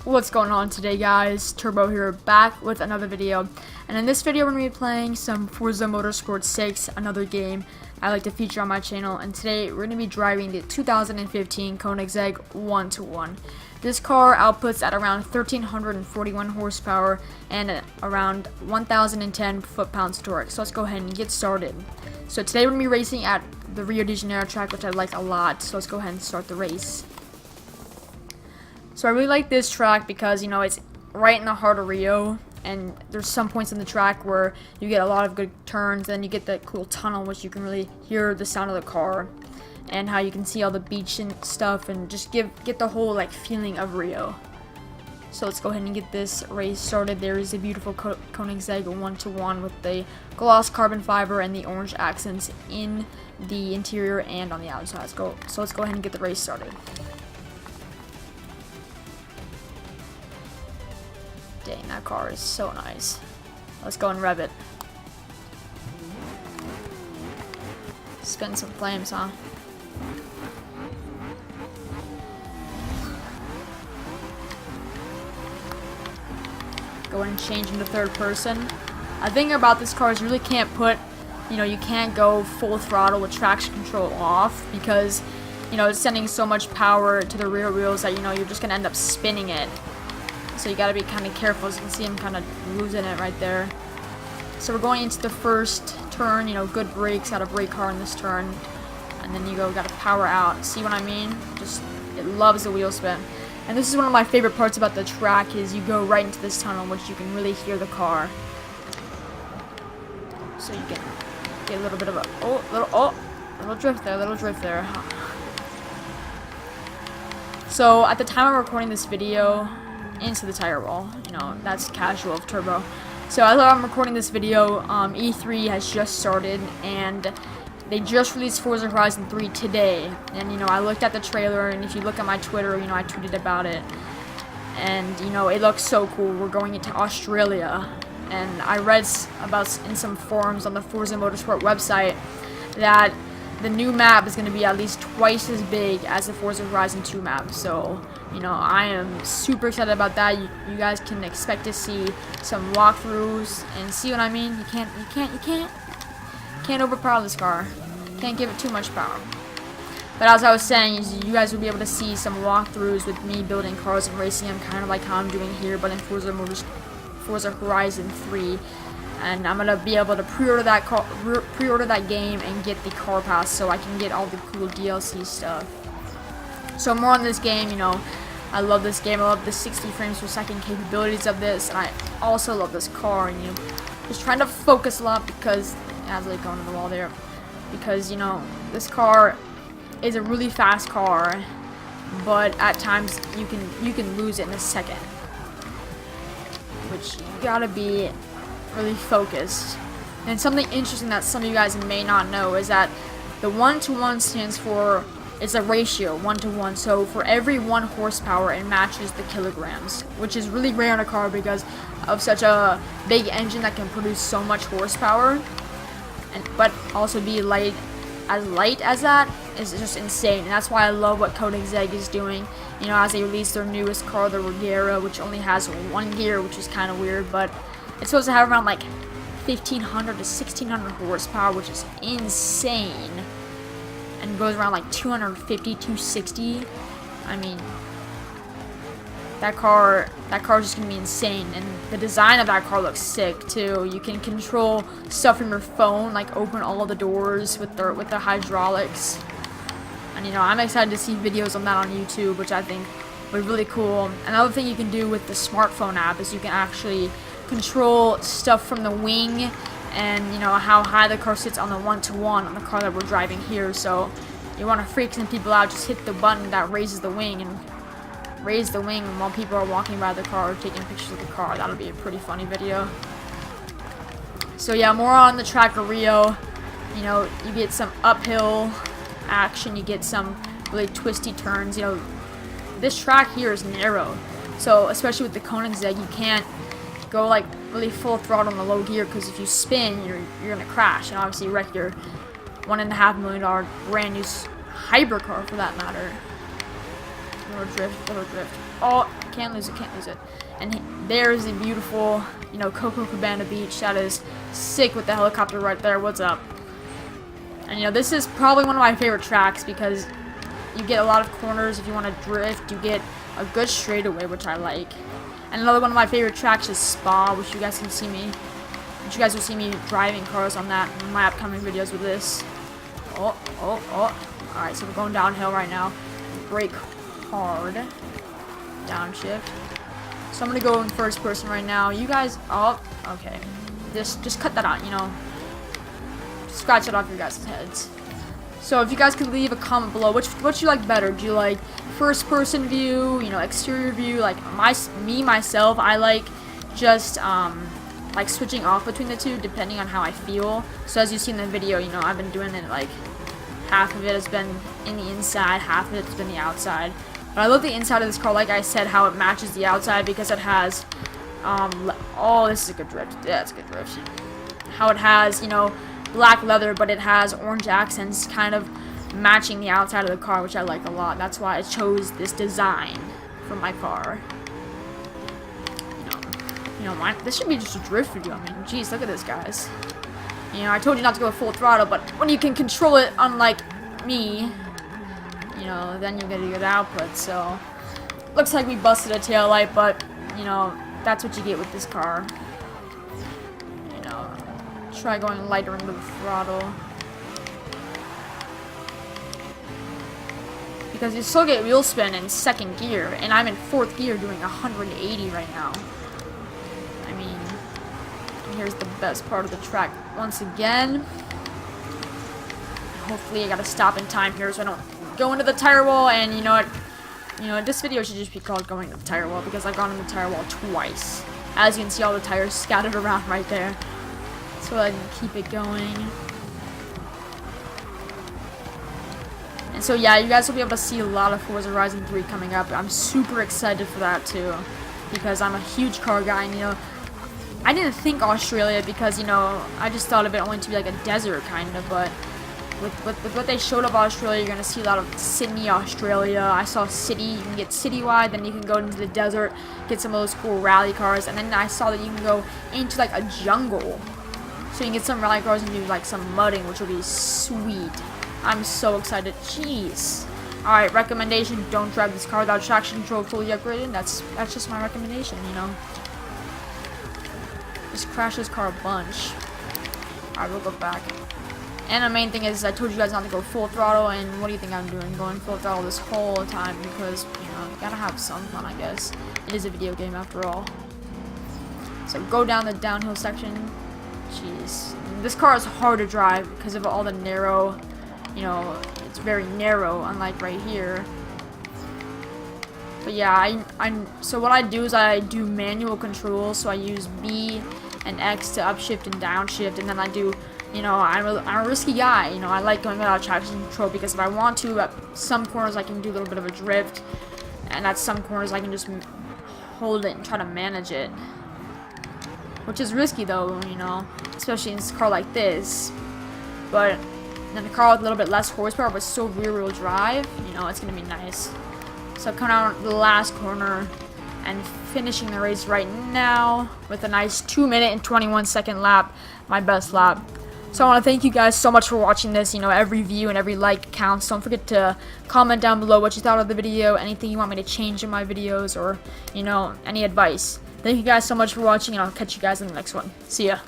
What's going on today, guys? Turbo here, back with another video. And in this video we're going to be playing some Forza Motorsport 6, another game I like to feature on my channel. And today we're going to be driving the 2015 Koenigsegg One. This car outputs at around 1,341 horsepower and around 1,010 foot-pounds torque. So let's go ahead and get started. So today we're going to be racing at the Rio de Janeiro track, which I like a lot. So let's go ahead and start the race. So I really like this track because, you know, it's right in the heart of Rio, and there's some points in the track where you get a lot of good turns, then you get that cool tunnel, which you can really hear the sound of the car, and how you can see all the beach and stuff, and just get the whole, like, feeling of Rio. So let's go ahead and get this race started. There is a beautiful Koenigsegg One with the gloss carbon fiber and the orange accents in the interior and on the outside. So let's go ahead and get the race started. Dang, that car is so nice. Let's go and rev it. Spin some flames, huh? Go and change into third person. The thing about this car is you really can't put, you can't go full throttle with traction control off because, it's sending so much power to the rear wheels that, you're just going to end up spinning it. So you gotta be kind of careful. As you can see, I'm kind of losing it right there. So we're going into the first turn. Good brakes. Got a brake car in this turn, and then gotta power out. See what I mean? It loves the wheel spin. And this is one of my favorite parts about the track is you go right into this tunnel, which you can really hear the car. So you can get a little bit of a little drift there. So at the time I'm recording this video. Into the tire wall, that's casual of Turbo. So as I'm recording this video, E3 has just started, and they just released Forza Horizon 3 today. And I looked at the trailer, and if you look at my Twitter, I tweeted about it, and it looks so cool. We're going into Australia, and I read about in some forums on the Forza Motorsport website that the new map is going to be at least twice as big as the Forza Horizon 2 map. So I am super excited about that. You guys can expect to see some walkthroughs and see what I mean. You can't overpower this car. Can't give it too much power. But as I was saying, you guys will be able to see some walkthroughs with me building cars and racing them, kind of like how I'm doing here, but in Forza Horizon 3. And I'm gonna be able to pre-order that game and get the car pass, so I can get all the cool DLC stuff. So more on this game. I love this game. I love the 60 frames per second capabilities of this, and I also love this car. And just trying to focus a lot because as I go into the wall there, because this car is a really fast car, but at times you can lose it in a second, which you gotta be really focused. And something interesting that some of you guys may not know is that the 1-to-1 stands for, it's a ratio, 1-to-1. So for every 1 horsepower, it matches the kilograms, which is really rare in a car because of such a big engine that can produce so much horsepower, but also be light as that is just insane. And that's why I love what Koenigsegg is doing. As they release their newest car, the Regera, which only has 1 gear, which is kind of weird, but it's supposed to have around like 1,500 to 1,600 horsepower, which is insane, and goes around like 250, 260. I mean, that car is just gonna be insane, and the design of that car looks sick too. You can control stuff from your phone, like open all of the doors with the hydraulics, and I'm excited to see videos on that on YouTube, which I think will be really cool. Another thing you can do with the smartphone app is you can actually control stuff from the wing, and how high the car sits on the 1-to-1 on the car that we're driving here. So you want to freak some people out, just hit the button that raises the wing while people are walking by the car or taking pictures of the car. That'll be a pretty funny video. So yeah, more on the track of Rio. You get some uphill action, you get some really twisty turns. This track here is narrow, so especially with the Koenigsegg, you can't go like really full throttle in the low gear, because if you spin, you're gonna crash and obviously wreck your $1.5 million brand new hybrid car for that matter. little drift. Oh, can't lose it. And there's the beautiful, you know, Coco Cabana Beach. That is sick with the helicopter right there. What's up? And, you know, this is probably one of my favorite tracks because you get a lot of corners if you want to drift. You get a good straightaway, which I like. And another one of my favorite tracks is Spa, which you guys will see me driving cars on that in my upcoming videos with this. Oh. Alright, so we're going downhill right now. Brake hard. Downshift. So I'm gonna go in first person right now. You guys, oh, okay. Just cut that out, you know. Scratch it off your guys' heads. So if you guys could leave a comment below, what you like better? Do you like first person view, you know, exterior view? Like myself, I like just like switching off between the two depending on how I feel. So as you see in the video, you know, I've been doing it like half of it has been in the inside, half of it has been the outside. But I love the inside of this car, like I said, how it matches the outside because it has oh, this is a good drift. Yeah, it's a good drift. How it has, you know, black leather, but it has orange accents kind of matching the outside of the car, which I like a lot. That's why I chose this design for my car. You know, this should be just a drift video. I mean, geez, look at this, guys. You know, I told you not to go full throttle, but when you can control it, unlike me, you know, then you get a good output. So, looks like we busted a taillight, but, you know, that's what you get with this car. You know, try going lighter into the throttle. Because you still get wheel spin in second gear, and I'm in fourth gear doing 180 right now. I mean, here's the best part of the track once again. Hopefully I gotta stop in time here so I don't go into the tire wall, and you know what, this video should just be called going into the tire wall because I've gone in the tire wall twice. As you can see, all the tires scattered around right there. So I can keep it going. And so yeah, you guys will be able to see a lot of Forza Horizon 3 coming up. I'm super excited for that too, because I'm a huge car guy, and you know, I didn't think Australia because, you know, I just thought of it only to be like a desert kind of, but with what they showed of Australia, you're going to see a lot of Sydney, Australia. I saw city, you can get citywide, then you can go into the desert, get some of those cool rally cars, and then I saw that you can go into like a jungle. So you can get some rally cars and do like some mudding, which will be sweet. I'm so excited. Jeez. Alright, recommendation, don't drive this car without traction control fully upgraded. That's just my recommendation, you know. Just crash this car a bunch. Alright, we'll go back. And the main thing is, I told you guys not to go full throttle, and what do you think I'm doing? Going full throttle this whole time because, you know, you gotta have some fun, I guess. It is a video game after all. So go down the downhill section. Jeez. This car is hard to drive because of all the narrow, you know, it's very narrow, unlike right here. But yeah, so what I do is I do manual control, so I use B and X to upshift and downshift, and then I do, you know, I'm a risky guy, you know, I like going without traction control because if I want to, at some corners I can do a little bit of a drift, and at some corners I can just hold it and try to manage it. Which is risky though, you know, especially in a car like this. But then a car with a little bit less horsepower but still rear-wheel drive, you know, it's going to be nice. So coming out the last corner and finishing the race right now with a nice 2-minute and 21-second lap, my best lap. So I want to thank you guys so much for watching this. You know, every view and every like counts. Don't forget to comment down below what you thought of the video, anything you want me to change in my videos, or, you know, any advice. Thank you guys so much for watching, and I'll catch you guys in the next one. See ya.